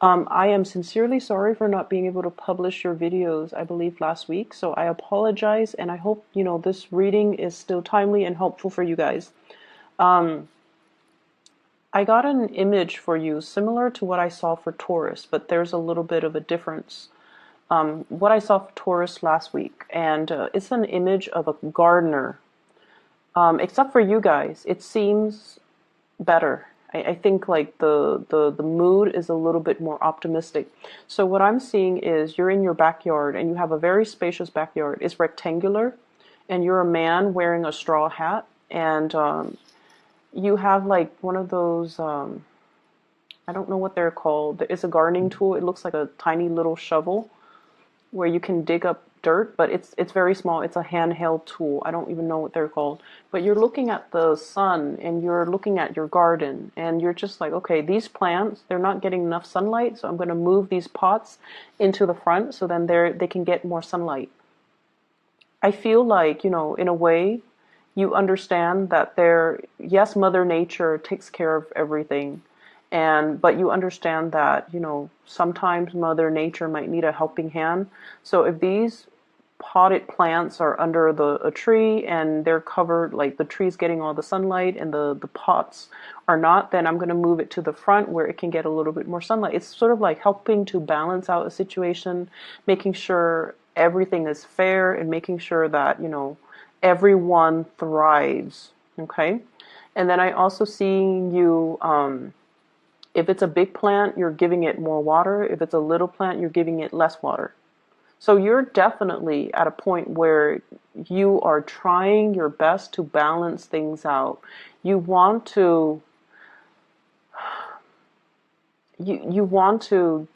I am sincerely sorry for not being able to publish your videos, I believe last week. So I apologize, and I hope, this reading is still timely and helpful for you guys. I got an image for you similar to what I saw for Taurus, but there's a little bit of a difference. What I saw for Taurus last week, and it's an image of a gardener. Except for you guys, it seems better. I think like the mood is a little bit more optimistic. So what I'm seeing is you're in your backyard and you have a very spacious backyard. It's rectangular, and you're a man wearing a straw hat, and you have like one of those, I don't know what they're called. It's a gardening tool. It looks like a tiny little shovel where you can dig up dirt, but it's very small. It's a handheld tool. I don't even know what they're called. But you're looking at the sun and you're looking at your garden and you're just like, okay, these plants, they're not getting enough sunlight, so I'm going to move these pots into the front so then they can get more sunlight. I feel like, in a way, you understand that yes, Mother Nature takes care of everything. But you understand that, sometimes Mother Nature might need a helping hand. So if these potted plants are under a tree and they're covered, like the tree's getting all the sunlight and the pots are not, then I'm going to move it to the front where it can get a little bit more sunlight. It's sort of like helping to balance out a situation, making sure everything is fair and making sure that, everyone thrives. Okay. And then I also see you, if it's a big plant, you're giving it more water. If it's a little plant, you're giving it less water. So you're definitely at a point where you are trying your best to balance things out. You want to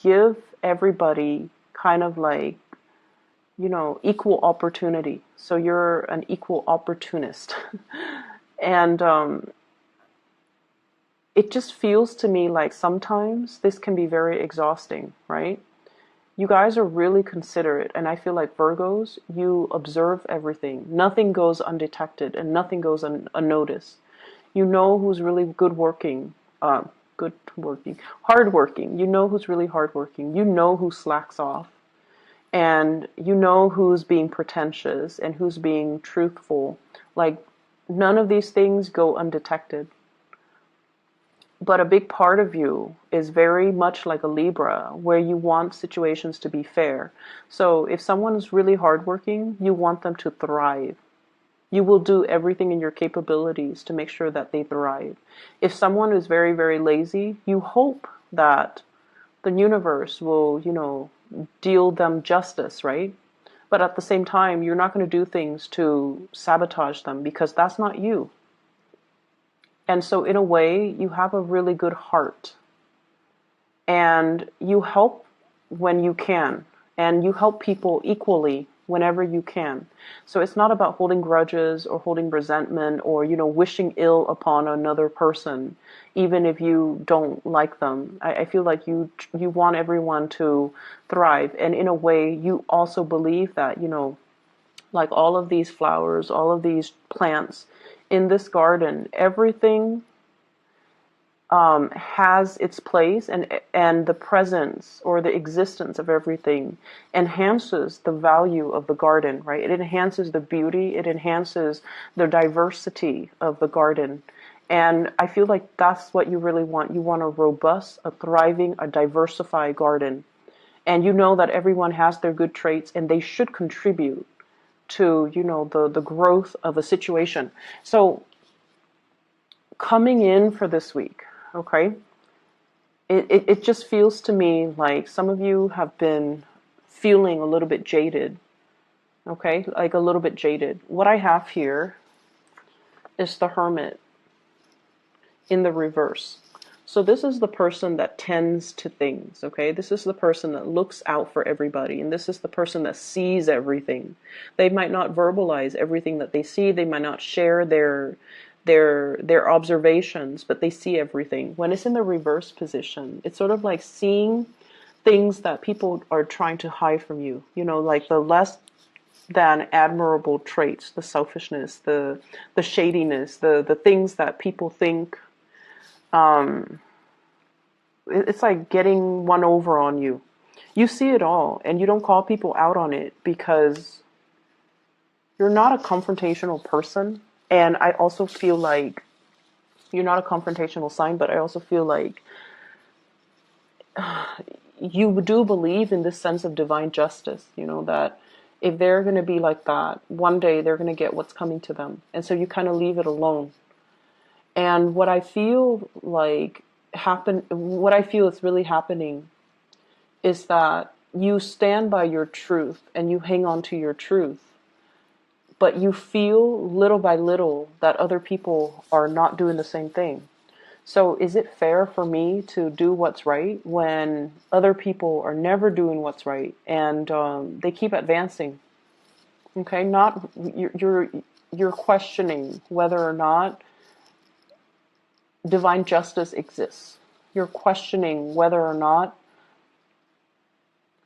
give everybody kind of like, equal opportunity. So you're an equal opportunist. And it just feels to me like sometimes this can be very exhausting, right? You guys are really considerate, and I feel like Virgos, you observe everything. Nothing goes undetected and nothing goes unnoticed. You know who's really hardworking. You know who's really hardworking. You know who slacks off. And you know who's being pretentious and who's being truthful. Like, none of these things go undetected. But a big part of you is very much like a Libra, where you want situations to be fair. So if someone's really hardworking, you want them to thrive. You will do everything in your capabilities to make sure that they thrive. If someone is very, very lazy, you hope that the universe will, deal them justice, right? But at the same time, you're not going to do things to sabotage them because that's not you. And so in a way, you have a really good heart. And you help when you can. And you help people equally whenever you can. So it's not about holding grudges or holding resentment or, wishing ill upon another person, even if you don't like them. I feel like you want everyone to thrive. And in a way, you also believe that, like all of these flowers, all of these plants in this garden, everything has its place, and the presence or the existence of everything enhances the value of the garden, right? It enhances the beauty, it enhances the diversity of the garden. And I feel like that's what you really want. You want a robust, a thriving, a diversified garden. And you know that everyone has their good traits and they should contribute to, the growth of a situation. So coming in for this week, okay, it just feels to me like some of you have been feeling a little bit jaded, okay, like a little bit jaded. What I have here is the Hermit in the reverse. So this is the person that tends to things, okay? This is the person that looks out for everybody, and this is the person that sees everything. They might not verbalize everything that they see. They might not share their observations, but they see everything. When it's in the reverse position, it's sort of like seeing things that people are trying to hide from you. Like the less than admirable traits, the selfishness, the shadiness, the things that people think it's like getting one over on you. You see it all, and you don't call people out on it because you're not a confrontational person. And I also feel like you're not a confrontational sign, but I also feel like you do believe in this sense of divine justice, that if they're going to be like that, one day they're going to get what's coming to them. And so you kind of leave it alone. And what I feel is really happening is that you stand by your truth and you hang on to your truth, but you feel little by little that other people are not doing the same thing. So is it fair for me to do what's right when other people are never doing what's right, and they keep advancing? Okay, not you're questioning whether or not divine justice exists. You're questioning whether or not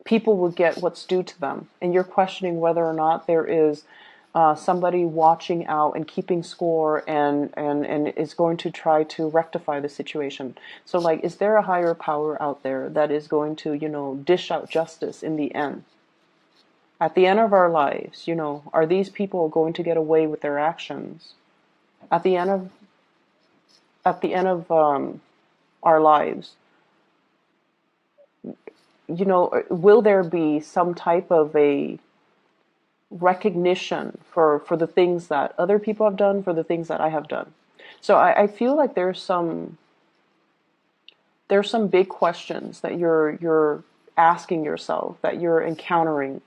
people will get what's due to them, and you're questioning whether or not there is somebody watching out and keeping score and is going to try to rectify the situation. So like, is there a higher power out there that is going to, dish out justice in the end? At the end of our lives, are these people going to get away with their actions? At the end of our lives, will there be some type of a recognition for the things that other people have done, for the things that I have done? So I feel like there's some big questions that you're asking yourself, that you're encountering,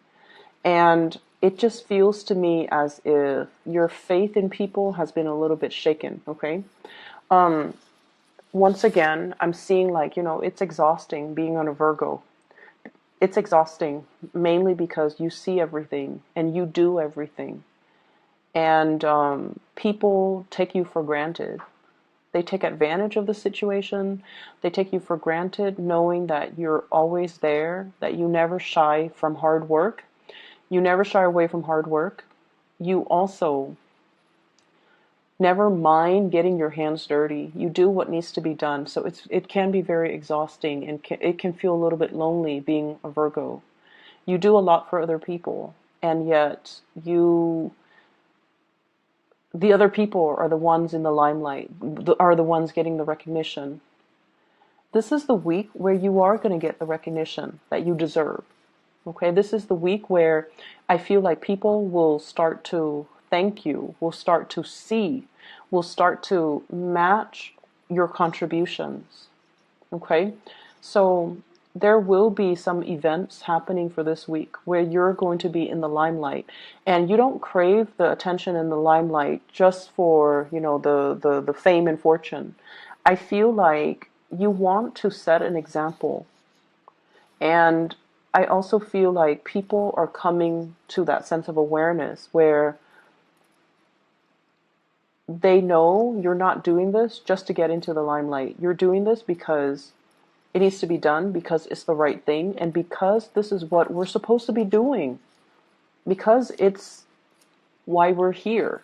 and it just feels to me as if your faith in people has been a little bit shaken. Okay. Once again, I'm seeing it's exhausting being on a Virgo. It's exhausting mainly because you see everything and you do everything. And people take you for granted. They take advantage of the situation. They take you for granted, knowing that you're always there, that you never shy from hard work. You never shy away from hard work. You also never mind getting your hands dirty. You do what needs to be done. So it can be very exhausting, and it can feel a little bit lonely being a Virgo. You do a lot for other people, and yet the other people are the ones in the limelight, are the ones getting the recognition. This is the week where you are going to get the recognition that you deserve. Okay, this is the week where I feel like people will start to thank you, will start to see, will start to match your contributions. Okay, so there will be some events happening for this week where you're going to be in the limelight, and you don't crave the attention in the limelight just for the fame and fortune. I feel like you want to set an example, and I also feel like people are coming to that sense of awareness where they know you're not doing this just to get into the limelight. You're doing this because it needs to be done, because it's the right thing, and because this is what we're supposed to be doing, because it's why we're here.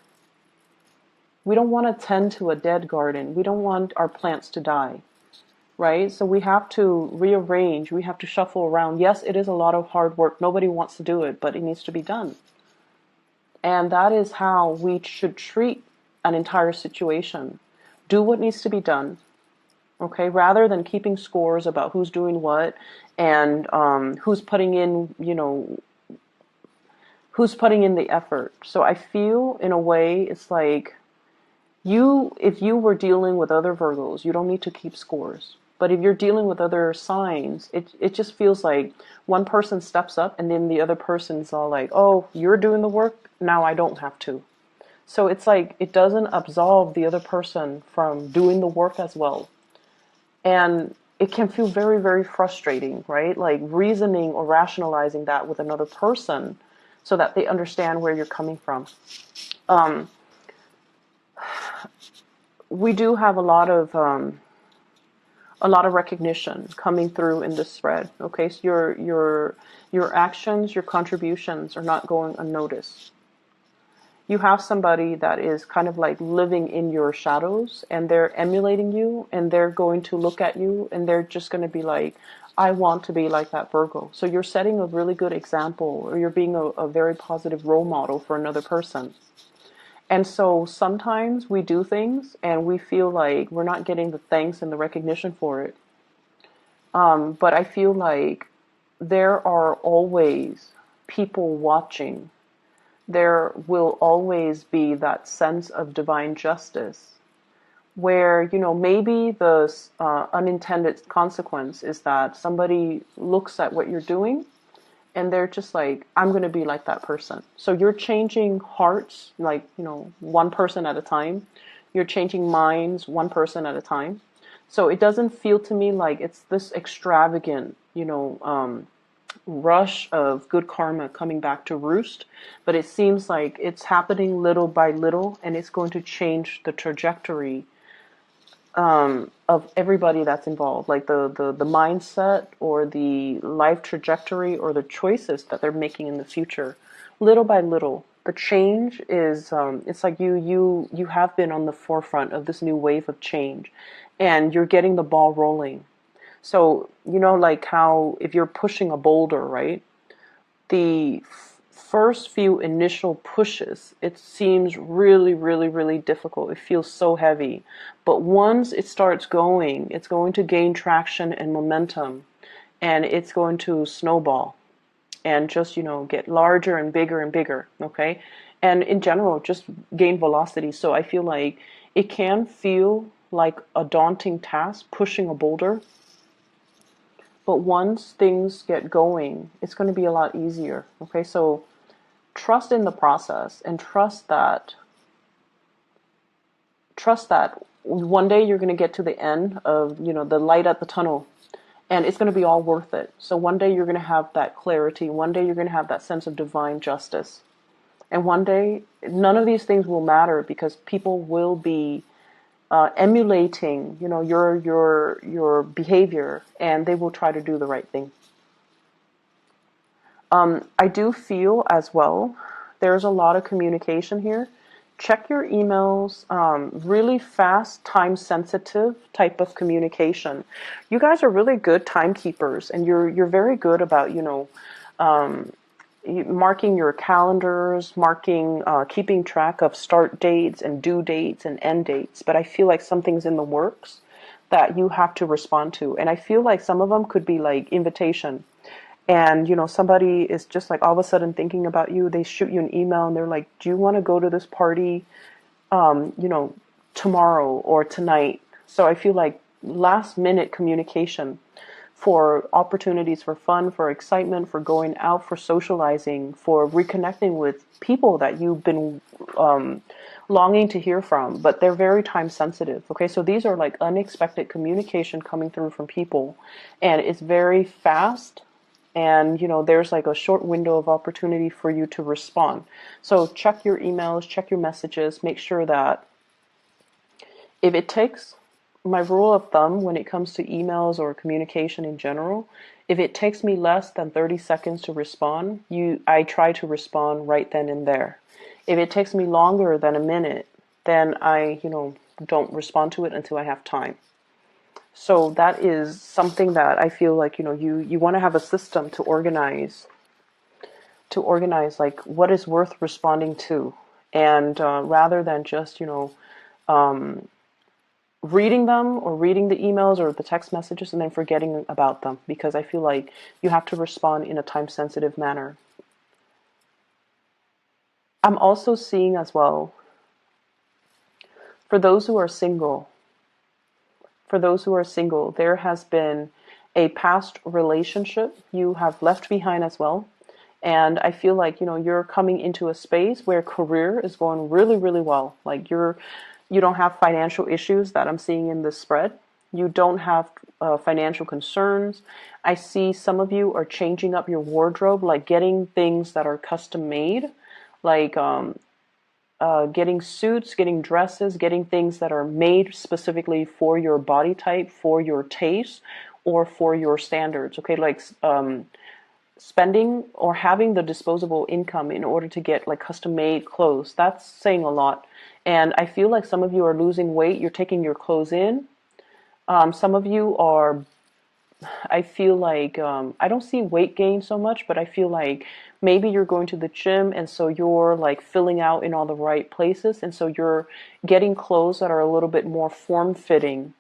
We don't want to tend to a dead garden. We don't want our plants to die, right? So we have to rearrange. We have to shuffle around. Yes, it is a lot of hard work. Nobody wants to do it, but it needs to be done. And that is how we should treat an entire situation. Do what needs to be done, okay? Rather than keeping scores about who's doing what and who's putting in, who's putting in the effort. So I feel, in a way, it's like if you were dealing with other Virgos, you don't need to keep scores. But if you're dealing with other signs, it just feels like one person steps up and then the other person's all like, oh, you're doing the work, now I don't have to. So it's like it doesn't absolve the other person from doing the work as well. And it can feel very, very frustrating, right? Like reasoning or rationalizing that with another person so that they understand where you're coming from. We do have a lot of recognition coming through in this thread. Okay, so your actions, your contributions are not going unnoticed. You have somebody that is kind of like living in your shadows, and they're emulating you, and they're going to look at you and they're just going to be like, I want to be like that Virgo. So you're setting a really good example, or you're being a very positive role model for another person. And so sometimes we do things and we feel like we're not getting the thanks and the recognition for it. But I feel like there are always people watching. There will always be that sense of divine justice where, maybe the unintended consequence is that somebody looks at what you're doing and they're just like, I'm going to be like that person. So you're changing hearts, like, one person at a time. You're changing minds, one person at a time. So it doesn't feel to me like it's this extravagant, rush of good karma coming back to roost, but it seems like it's happening little by little, and it's going to change the trajectory of everybody that's involved, like the mindset or the life trajectory or the choices that they're making in the future, little by little. The change is it's like you have been on the forefront of this new wave of change, and you're getting the ball rolling. So, like how if you're pushing a boulder, right? The first few initial pushes, it seems really, really, really difficult. It feels so heavy. But once it starts going, it's going to gain traction and momentum, and it's going to snowball and just, get larger and bigger, okay? And in general, just gain velocity. So I feel like it can feel like a daunting task pushing a boulder, but once things get going, it's going to be a lot easier. Okay, so trust in the process, and trust that one day you're going to get to the end of, the light at the tunnel, and it's going to be all worth it. So one day you're going to have that clarity. One day you're going to have that sense of divine justice. And one day none of these things will matter because people will be emulating, your behavior, and they will try to do the right thing. I do feel as well there's a lot of communication here. Check your emails, really fast, time-sensitive type of communication. You guys are really good timekeepers, and you're very good about, marking your calendars, keeping track of start dates and due dates and end dates. But I feel like something's in the works that you have to respond to. And I feel like some of them could be like invitation. And, somebody is just like all of a sudden thinking about you. They shoot you an email and they're like, do you want to go to this party, tomorrow or tonight? So I feel like last minute communication for opportunities for fun, for excitement, for going out, for socializing, for reconnecting with people that you've been longing to hear from, but they're very time sensitive. Okay, so these are like unexpected communication coming through from people, and it's very fast. And, there's like a short window of opportunity for you to respond. So check your emails, check your messages, make sure that if it takes, my rule of thumb when it comes to emails or communication in general, if it takes me less than 30 seconds to respond, I try to respond right then and there. If it takes me longer than a minute, then I, don't respond to it until I have time. So that is something that I feel like, you want to have a system to organize like what is worth responding to. And rather than just, reading them or reading the emails or the text messages and then forgetting about them, because I feel like you have to respond in a time-sensitive manner. I'm also seeing as well, for those who are single, there has been a past relationship you have left behind as well. And I feel like, you're coming into a space where career is going really, really well. Like you don't have financial issues that I'm seeing in this spread. You don't have financial concerns. I see some of you are changing up your wardrobe, like getting things that are custom made, like getting suits, getting dresses, getting things that are made specifically for your body type, for your taste, or for your standards. Okay, like spending or having the disposable income in order to get like custom made clothes. That's saying a lot. And I feel like some of you are losing weight. You're taking your clothes in. Some of you are, I feel like, I don't see weight gain so much, but I feel like maybe you're going to the gym and so you're like filling out in all the right places. And so you're getting clothes that are a little bit more form fitting,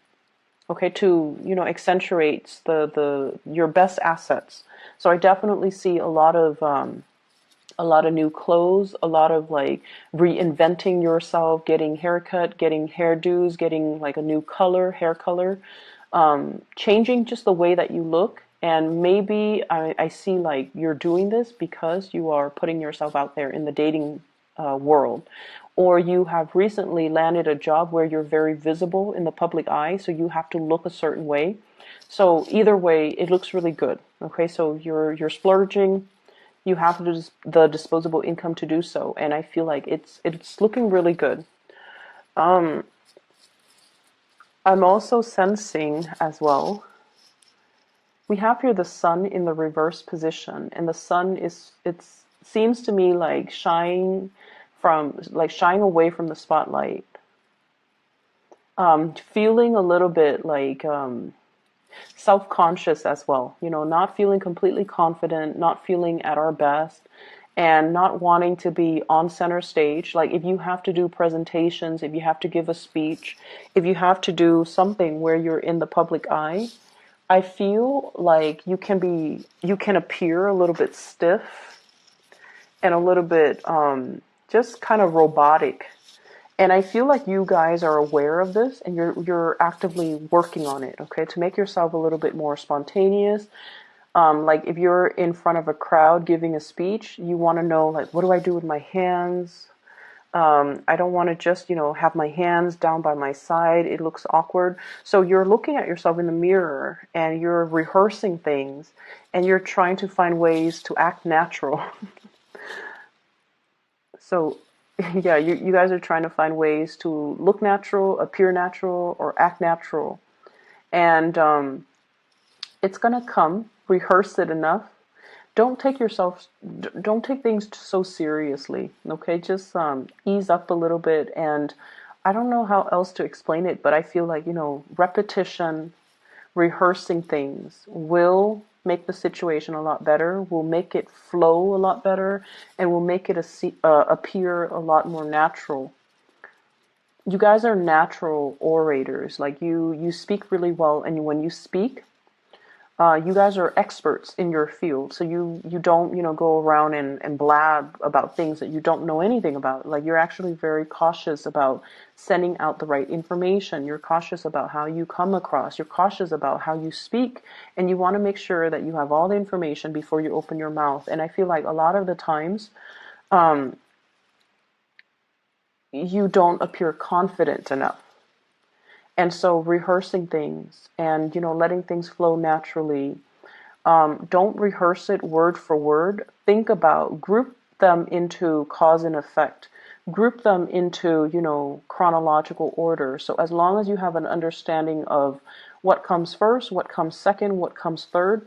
okay, to, accentuates the your best assets. So I definitely see a lot of new clothes, a lot of like reinventing yourself, getting haircut, getting hairdos, getting like a new color, hair color, changing just the way that you look. And maybe I see like you're doing this because you are putting yourself out there in the dating world, or you have recently landed a job where you're very visible in the public eye, so you have to look a certain way. So either way, it looks really good. Okay, so you're splurging, you have the disposable income to do so, and I feel like it's looking really good. Um, I'm also sensing as well. We have here the sun in the reverse position, and the sun it seems to me like shying away from the spotlight. Feeling a little bit like self-conscious as well, not feeling completely confident, not feeling at our best, and not wanting to be on center stage. Like if you have to do presentations, if you have to give a speech, if you have to do something where you're in the public eye, I feel like you can appear a little bit stiff and a little bit just kind of robotic. And I feel like you guys are aware of this and you're actively working on it, okay, to make yourself a little bit more spontaneous. Like if you're in front of a crowd giving a speech, you want to know, like, what do I do with my hands? I don't want to just, have my hands down by my side. It looks awkward. So you're looking at yourself in the mirror and you're rehearsing things and you're trying to find ways to act natural. So yeah, you guys are trying to find ways to look natural, appear natural, or act natural. And it's going to come. Rehearse it enough. Don't take things so seriously, okay? Just ease up a little bit. And I don't know how else to explain it, but I feel like, repetition, rehearsing things will make the situation a lot better, will make it flow a lot better, and will make it appear a lot more natural. You guys are natural orators. Like you speak really well, and when you speak, you guys are experts in your field, so you don't go around and blab about things that you don't know anything about. Like you're actually very cautious about sending out the right information. You're cautious about how you come across. You're cautious about how you speak, and you want to make sure that you have all the information before you open your mouth. And I feel like a lot of the times, you don't appear confident enough. And so rehearsing things and, letting things flow naturally. Don't rehearse it word for word. Group them into cause and effect. Group them into, chronological order. So as long as you have an understanding of what comes first, what comes second, what comes third,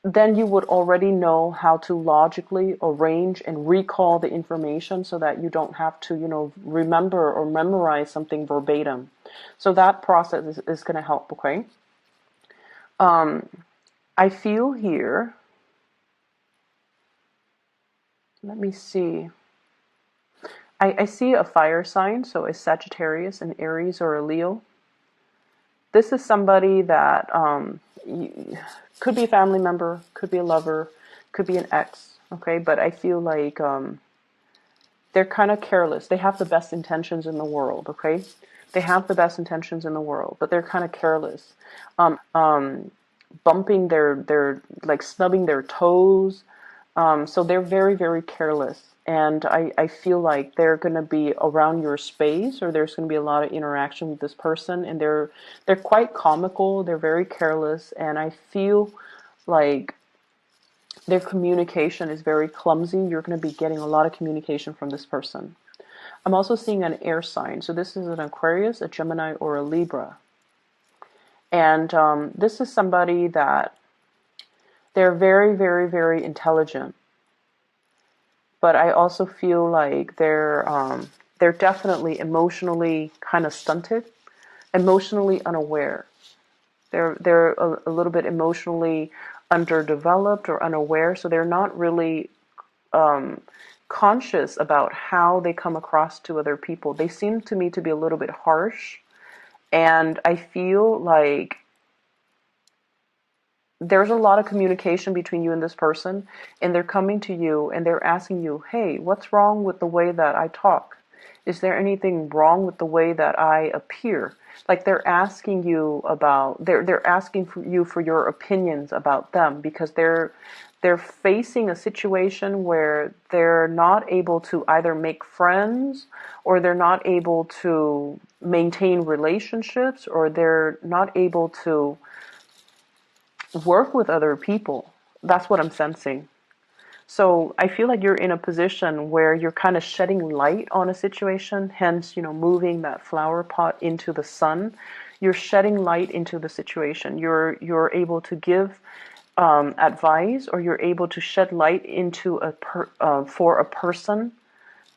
then you would already know how to logically arrange and recall the information so that you don't have to, remember or memorize something verbatim. So that process is going to help, okay? I feel here, let me see. I see a fire sign, so a Sagittarius, an Aries, or a Leo. This is somebody that could be a family member, could be a lover, could be an ex, okay? But I feel like they're kind of careless. They have the best intentions in the world, okay? They have the best intentions in the world, but they're kind of careless. Bumping their like snubbing their toes. So they're very, very careless. And I feel like they're going to be around your space, or there's going to be a lot of interaction with this person, and they're quite comical. They're very careless, and I feel like their communication is very clumsy. You're going to be getting a lot of communication from this person. I'm also seeing an air sign. So this is an Aquarius, a Gemini, or a Libra. And this is somebody that They're very, very, very intelligent. But I also feel like they're definitely emotionally kind of stunted, emotionally unaware. They're a little bit emotionally underdeveloped or unaware, so they're not really conscious about how they come across to other people. They seem to me to be a little bit harsh, and I feel like there's a lot of communication between you and this person, and they're coming to you and they're asking you, hey, what's wrong with the way that I talk? Is there anything wrong with the way that I appear? Like they're asking you about, they're asking for you for your opinions about them, because they're facing a situation where they're not able to either make friends, or they're not able to maintain relationships, or they're not able to work with other people. That's what I'm sensing. So I feel like you're in a position where you're kind of shedding light on a situation, hence, moving that flower pot into the sun. You're shedding light into the situation. You're able to give advice, or you're able to shed light into for a person.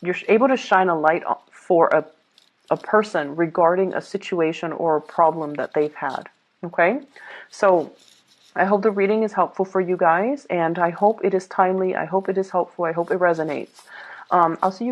You're able to shine a light for a person regarding a situation or a problem that they've had. Okay? So I hope the reading is helpful for you guys, and I hope it is timely. I hope it is helpful. I hope it resonates. I'll see you